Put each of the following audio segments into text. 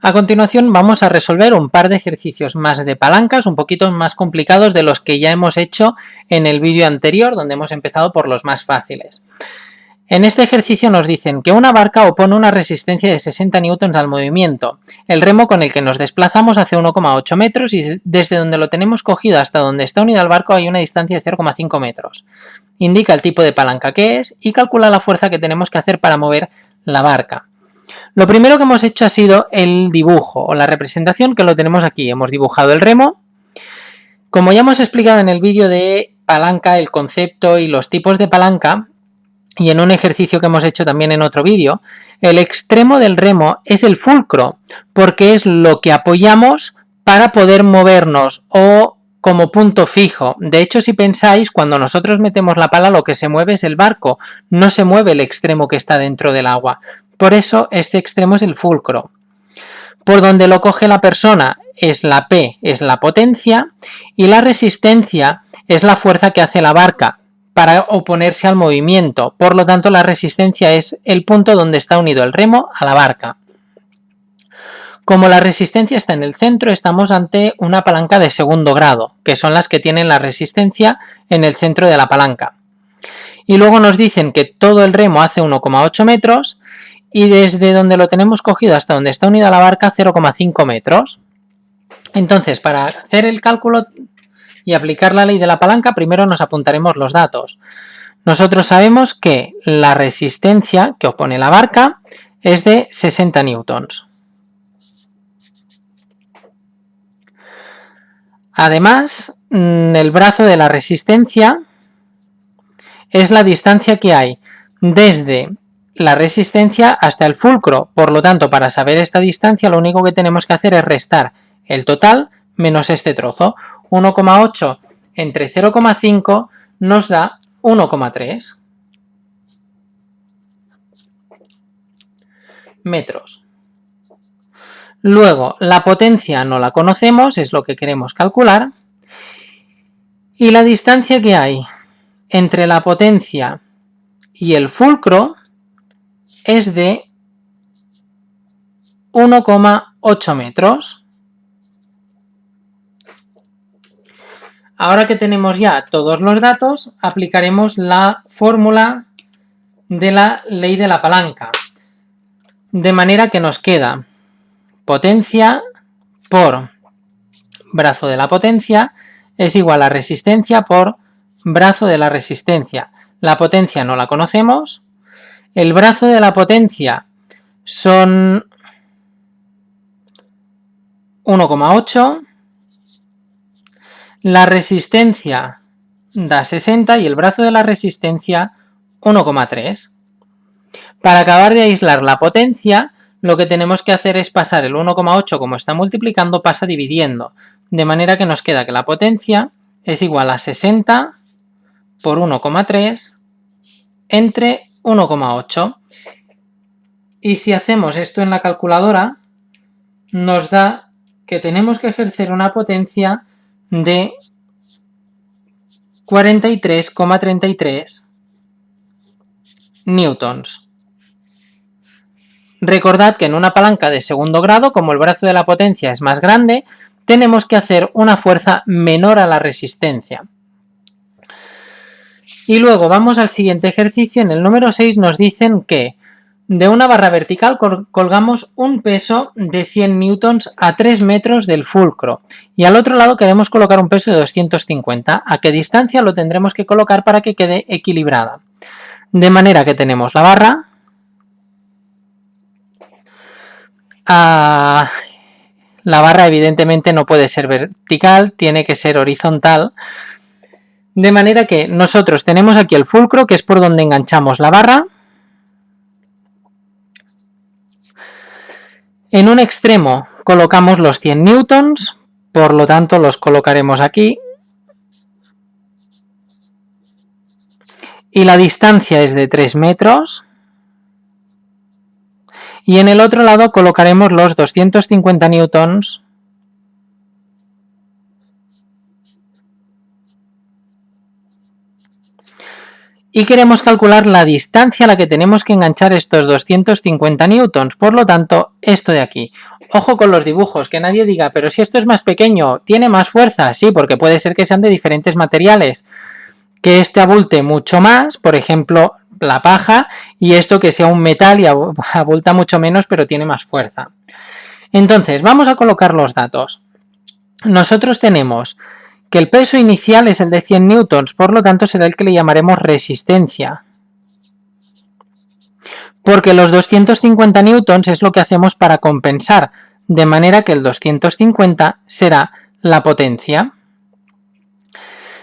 A continuación vamos a resolver un par de ejercicios más de palancas, un poquito más complicados de los que ya hemos hecho en el vídeo anterior, donde hemos empezado por los más fáciles. En este ejercicio nos dicen que una barca opone una resistencia de 60 newtons al movimiento. El remo con el que nos desplazamos hace 1,8 metros y desde donde lo tenemos cogido hasta donde está unido al barco hay una distancia de 0,5 metros. Indica el tipo de palanca que es y calcula la fuerza que tenemos que hacer para mover la barca. Lo primero que hemos hecho ha sido el dibujo o la representación, que lo tenemos aquí. Hemos dibujado el remo. Como ya hemos explicado en el vídeo de palanca, el concepto y los tipos de palanca, y en un ejercicio que hemos hecho también en otro vídeo, el extremo del remo es el fulcro, porque es lo que apoyamos para poder movernos o como punto fijo. De hecho, si pensáis, cuando nosotros metemos la pala, lo que se mueve es el barco, no se mueve el extremo que está dentro del agua. Por eso este extremo es el fulcro. Por donde lo coge la persona es la P, es la potencia, y la resistencia es la fuerza que hace la barca para oponerse al movimiento. Por lo tanto, la resistencia es el punto donde está unido el remo a la barca. Como la resistencia está en el centro, estamos ante una palanca de segundo grado, que son las que tienen la resistencia en el centro de la palanca. Y luego nos dicen que todo el remo hace 1,8 metros y desde donde lo tenemos cogido hasta donde está unida la barca 0,5 metros. Entonces, para hacer el cálculo y aplicar la ley de la palanca, primero nos apuntaremos los datos. Nosotros sabemos que la resistencia que opone la barca es de 60 newtons. Además, el brazo de la resistencia es la distancia que hay desde la resistencia hasta el fulcro. Por lo tanto, para saber esta distancia, lo único que tenemos que hacer es restar el total menos este trozo. 1,8 entre 0,5 nos da 1,3 metros. Luego, la potencia no la conocemos, es lo que queremos calcular. Y la distancia que hay entre la potencia y el fulcro es de 1,8 metros. Ahora que tenemos ya todos los datos, aplicaremos la fórmula de la ley de la palanca. De manera que nos queda potencia por brazo de la potencia es igual a resistencia por brazo de la resistencia. La potencia no la conocemos. El brazo de la potencia son 1,8. La resistencia da 60 y el brazo de la resistencia 1,3. Para acabar de aislar la potencia, lo que tenemos que hacer es pasar el 1,8, como está multiplicando, pasa dividiendo. De manera que nos queda que la potencia es igual a 60 por 1,3 entre 1,8. Y si hacemos esto en la calculadora, nos da que tenemos que ejercer una potencia de 43,33 newtons. Recordad que en una palanca de segundo grado, como el brazo de la potencia es más grande, tenemos que hacer una fuerza menor a la resistencia. Y luego vamos al siguiente ejercicio. En el número 6 nos dicen que de una barra vertical colgamos un peso de 100 newtons a 3 metros del fulcro y al otro lado queremos colocar un peso de 250. ¿A qué distancia lo tendremos que colocar para que quede equilibrada? De manera que tenemos la barra. La barra evidentemente no puede ser vertical, tiene que ser horizontal. De manera que nosotros tenemos aquí el fulcro, que es por donde enganchamos la barra. En un extremo colocamos los 100 newtons, por lo tanto los colocaremos aquí. Y la distancia es de 3 metros. Y en el otro lado colocaremos los 250 newtons y queremos calcular la distancia a la que tenemos que enganchar estos 250 newtons, por lo tanto, esto de aquí. Ojo con los dibujos, que nadie diga, pero si esto es más pequeño, ¿tiene más fuerza? Sí, porque puede ser que sean de diferentes materiales, que este abulte mucho más, por ejemplo, la paja, y esto que sea un metal y abulta mucho menos, pero tiene más fuerza. Entonces, vamos a colocar los datos. Nosotros tenemos que el peso inicial es el de 100 newtons, por lo tanto será el que le llamaremos resistencia. Porque los 250 newtons es lo que hacemos para compensar, de manera que el 250 será la potencia.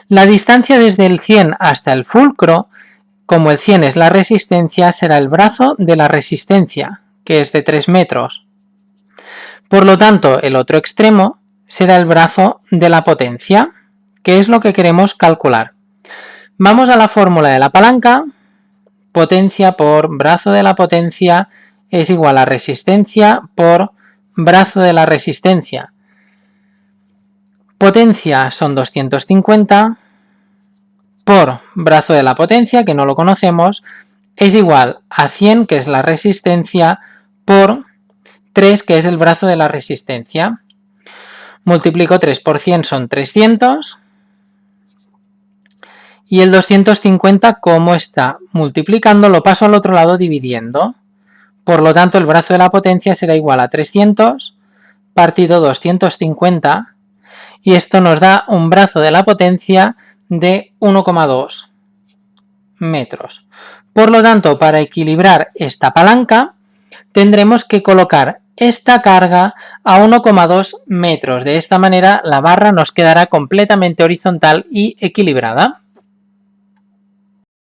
La distancia desde el 100 hasta el fulcro, como el 100 es la resistencia, será el brazo de la resistencia, que es de 3 metros. Por lo tanto, el otro extremo será el brazo de la potencia, que es lo que queremos calcular. Vamos a la fórmula de la palanca. Potencia por brazo de la potencia es igual a resistencia por brazo de la resistencia. Potencia son 250 por brazo de la potencia, que no lo conocemos, es igual a 100, que es la resistencia, por 3, que es el brazo de la resistencia. Multiplico 3 por 100, son 300. Y el 250, como está multiplicando, lo paso al otro lado dividiendo. Por lo tanto, el brazo de la potencia será igual a 300 partido 250. Y esto nos da un brazo de la potencia de 1,2 metros. Por lo tanto, para equilibrar esta palanca, tendremos que colocar esta carga a 1,2 metros. De esta manera, la barra nos quedará completamente horizontal y equilibrada.